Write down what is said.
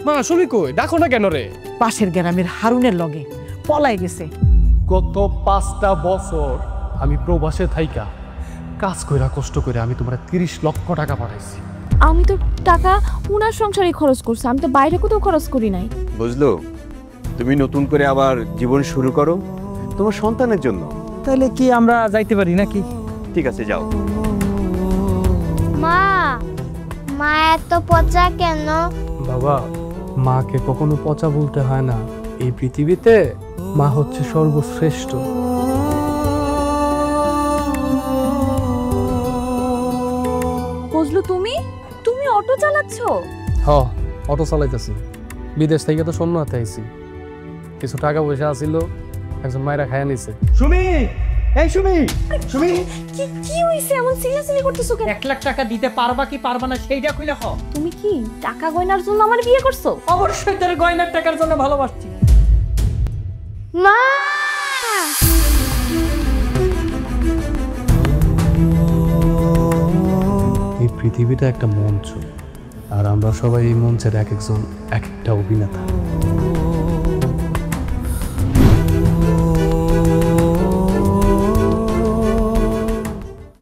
মা সুমি কই, ডাকো না কেন রে? পাশের গ্রামের হারুনের লগে পলাই গেছে। গত 5টা বছর আমি প্রবাসে থাইকা কাজ কইরা কষ্ট করে আমি তোমার 30 লক্ষ টাকা পাঠাইছি। আমি তো টাকা উনার সংসারে খরচ করছি, আমি তো বাইরে কোথাও খরচ করি নাই। বুঝলো, তুমি নতুন করে আবার জীবন শুরু করো তোমার সন্তানের জন্য। তাহলে কি আমরা যাইতে পারি নাকি? ঠিক আছে, যাও। মা, মা এত পচা কেন? বাবা, মাকে কখনো পচা বলতে হয় না। এই পৃথিবীতে মা হচ্ছে সর্বশ্রেষ্ঠ। বুঝলো, তুমি তুমি অটো চালাচ্ছ? হ, অটো চালাইতেছি। বিদেশ থেকে তো শূন্য হাতে আইছি, কিছু টাকা পয়সা আছিল, একজন মায়েরা খাইয়া নিছে। সুমি, এই সুমি, সুমি, কি কি হইছে? এমন সিরিয়াসলি করতেছো কেন? 1 লাখ টাকা দিতে পারবা কি পারবা না সেইটা কইলে হ। তুমি কি টাকা গয়নার জন্য আমার বিয়ে করছো? অবশ্যই তোর গয়নার টাকার জন্য ভালোবাসছি। মা, এই পৃথিবীটা একটা মঞ্চ, আর আমরা সবাই এই মঞ্চের এক একজন এক একটা অভিনেতা।